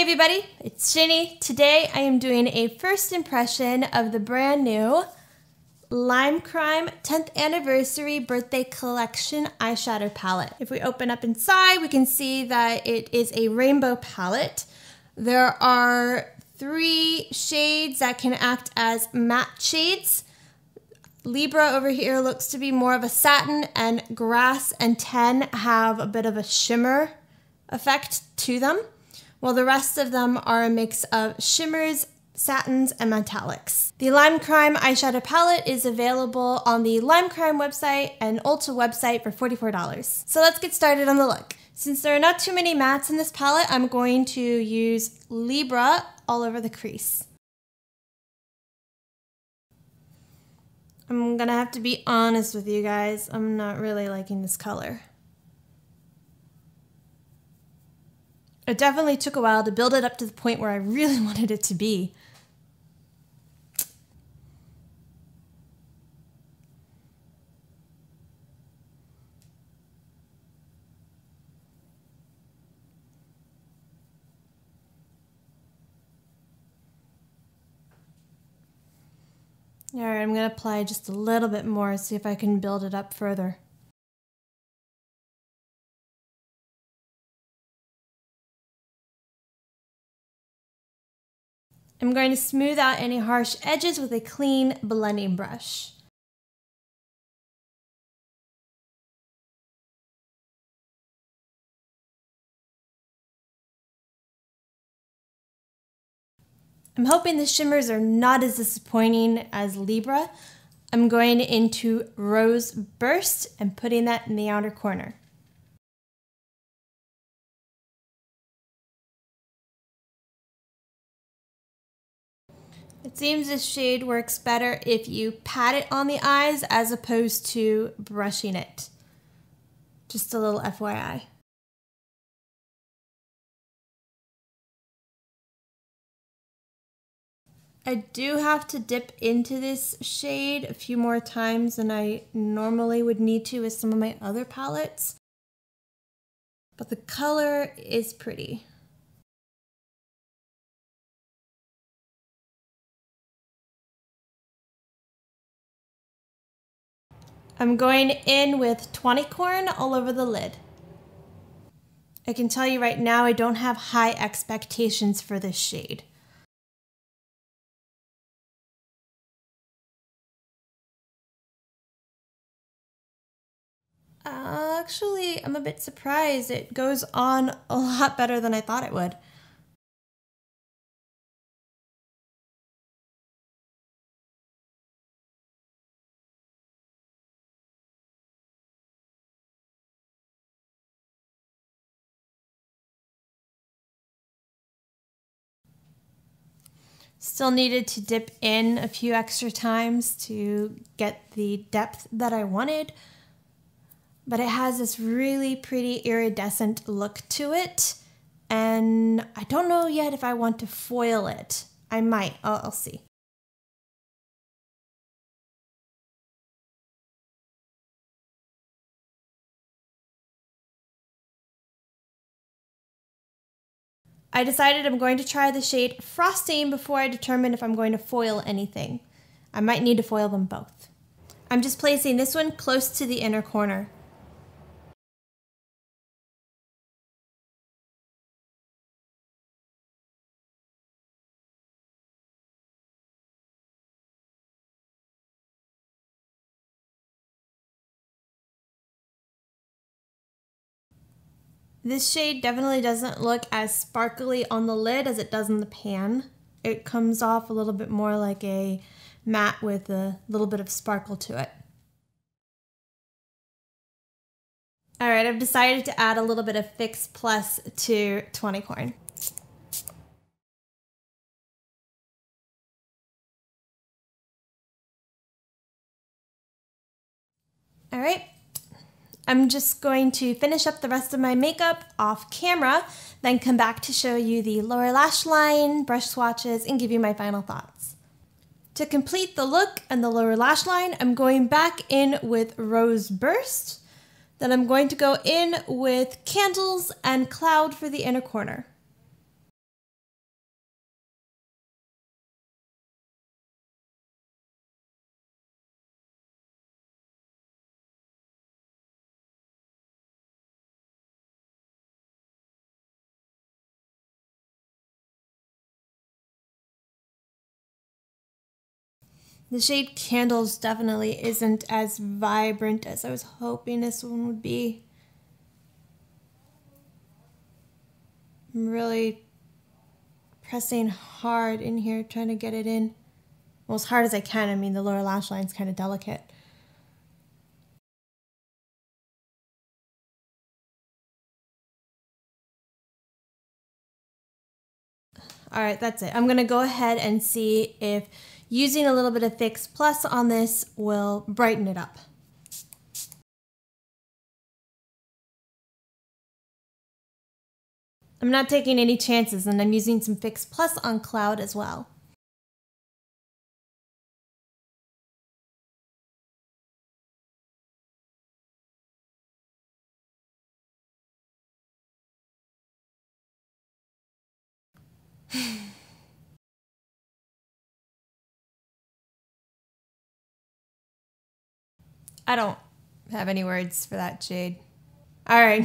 Hey everybody, it's Ginny. Today I am doing a first impression of the brand new Lime 10th Anniversary Birthday Collection eyeshadow palette. If we open up inside, we can see that it is a rainbow palette. There are 3 shades that can act as matte shades. Libra over here looks to be more of a satin, and Grass and 10 have a bit of a shimmer effect to them, while the rest of them are a mix of shimmers, satins, and metallics. The Lime eyeshadow palette is available on the Lime website and Ulta website for $44. So let's get started on the look. Since there are not too many mattes in this palette, I'm going to use Libra all over the crease. I'm gonna have to be honest with you guys, I'm not really liking this color. It definitely took a while to build it up to the point where I really wanted it to be. All right, I'm gonna apply just a little bit more, see if I can build it up further. I'm going to smooth out any harsh edges with a clean blending brush. I'm hoping the shimmers are not as disappointing as Libra. I'm going into Rose Burst and putting that in the outer corner. It seems this shade works better if you pat it on the eyes as opposed to brushing it. Just a little FYI. I do have to dip into this shade a few more times than I normally would need to with some of my other palettes, but the color is pretty. I'm going in with 20 corn all over the lid. I can tell you right now I don't have high expectations for this shade. Actually, I'm a bit surprised. It goes on a lot better than I thought it would. Still needed to dip in a few extra times to get the depth that I wanted, but it has this really pretty iridescent look to it, and I don't know yet if I want to foil it. I might, I'll see. I decided I'm going to try the shade Frosting before I determine if I'm going to foil anything. I might need to foil them both. I'm just placing this one close to the inner corner. This shade definitely doesn't look as sparkly on the lid as it does in the pan. It comes off a little bit more like a matte with a little bit of sparkle to it. All right, I've decided to add a little bit of Fix Plus to 20 corn. All right. I'm just going to finish up the rest of my makeup off camera, then come back to show you the lower lash line, brush swatches, and give you my final thoughts. To complete the look and the lower lash line, I'm going back in with Rose Burst. Then I'm going to go in with Candles and Cloud for the inner corner. The shade Candles definitely isn't as vibrant as I was hoping this one would be. I'm really pressing hard in here, trying to get it in. Well, as hard as I can. I mean, the lower lash line's kind of delicate. All right, that's it. I'm gonna go ahead and see if using a little bit of Fix Plus on this will brighten it up. I'm not taking any chances, and I'm using some Fix Plus on Cloud as well. I don't have any words for that shade. All right,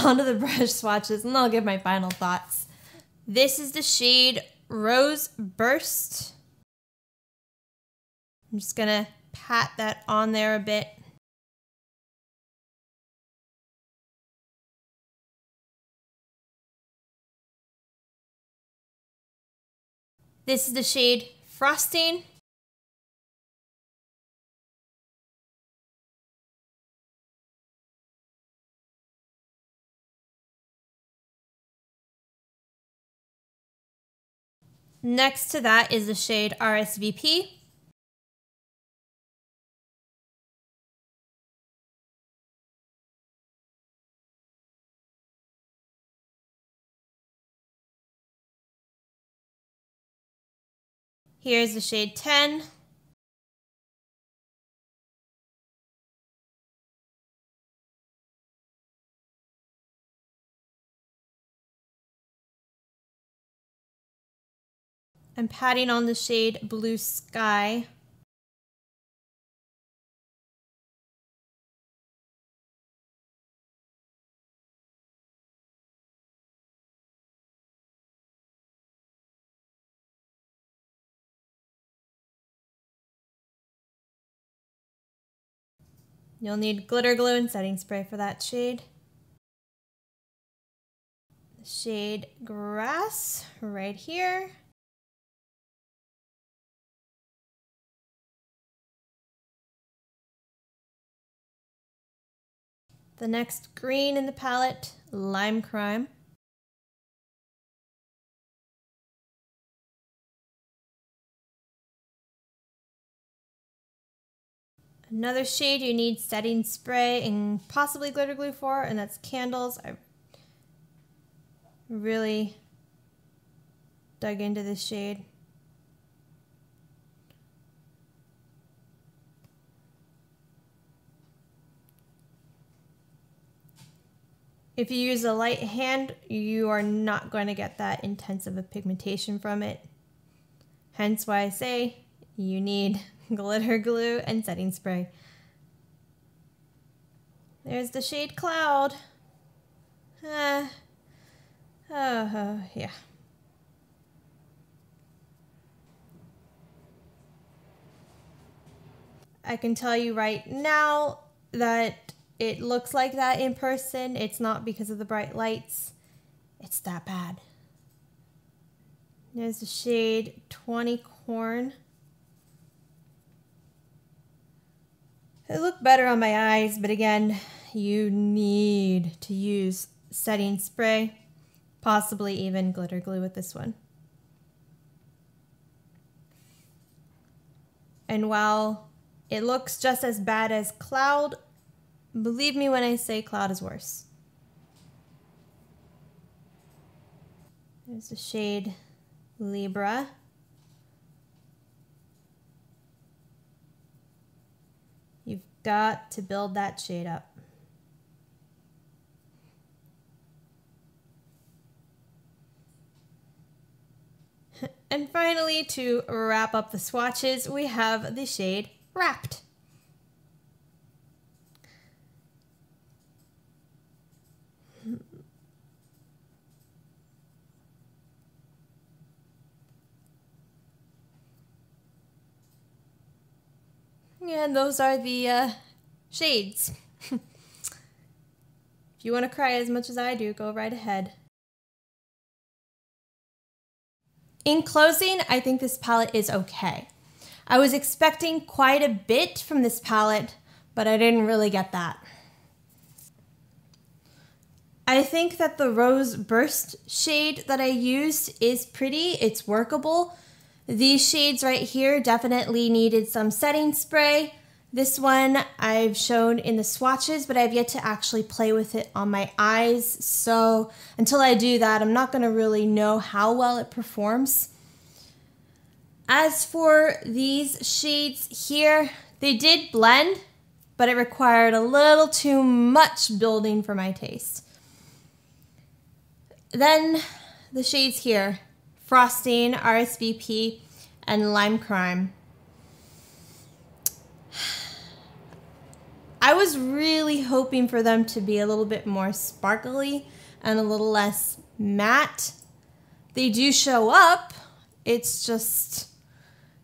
onto the brush swatches, and I'll give my final thoughts. This is the shade Rose Burst. I'm just gonna pat that on there a bit. This is the shade Frosting. Next to that is the shade RSVP. Here's the shade 10. I'm patting on the shade Blue Sky. You'll need glitter glue and setting spray for that shade. The shade Grass right here. The next green in the palette, Lime Crime. Another shade you need setting spray and possibly glitter glue for, and that's Candles. I really dug into this shade. If you use a light hand, you are not going to get that intense of a pigmentation from it. Hence why I say you need glitter glue and setting spray. There's the shade Cloud. Yeah. I can tell you right now that it looks like that in person. It's not because of the bright lights. It's that bad. There's the shade 20 Corn. It looked better on my eyes, but again, you need to use setting spray, possibly even glitter glue with this one. And while it looks just as bad as Cloud, believe me when I say Cloud is worse. There's the shade Libra. You've got to build that shade up. And finally, to wrap up the swatches, we have the shade Wrapped. And those are the shades. If you want to cry as much as I do, go right ahead. In closing, I think this palette is okay. I was expecting quite a bit from this palette, but I didn't really get that. I think that the Rose Burst shade that I used is pretty. It's workable. These shades right here definitely needed some setting spray. This one I've shown in the swatches, but I've yet to actually play with it on my eyes. So until I do that, I'm not going to really know how well it performs. As for these shades here, they did blend, but it required a little too much building for my taste. Then the shades here, Frosting, RSVP, and Lime Crime. I was really hoping for them to be a little bit more sparkly and a little less matte. They do show up, it's just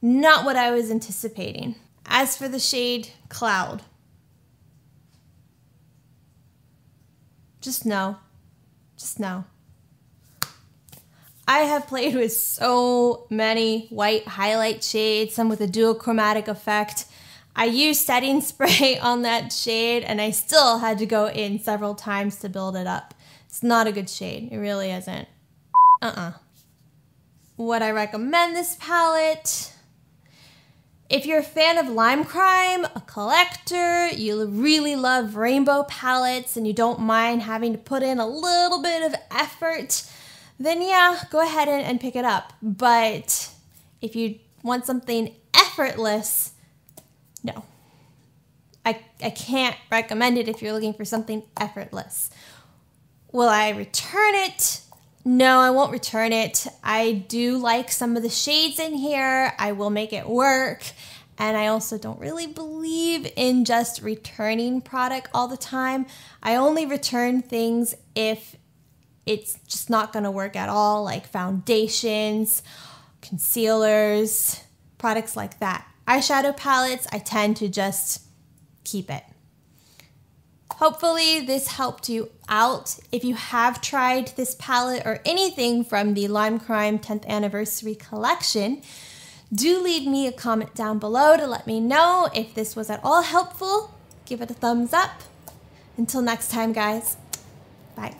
not what I was anticipating. As for the shade Cloud, just no. I have played with so many white highlight shades, some with a dual chromatic effect. I used setting spray on that shade and I still had to go in several times to build it up. It's not a good shade, it really isn't. Would I recommend this palette? If you're a fan of Lime Crime, a collector, you really love rainbow palettes and you don't mind having to put in a little bit of effort, then yeah, go ahead and pick it up. But if you want something effortless, no. I can't recommend it if you're looking for something effortless. Will I return it? No, I won't return it. I do like some of the shades in here. I will make it work. And I also don't really believe in just returning product all the time. I only return things if it's just not going to work at all, like foundations, concealers, products like that. Eyeshadow palettes, I tend to just keep it. Hopefully this helped you out. If you have tried this palette or anything from the Lime Crime 10th Anniversary collection, do leave me a comment down below to let me know if this was at all helpful. Give it a thumbs up. Until next time, guys. Bye.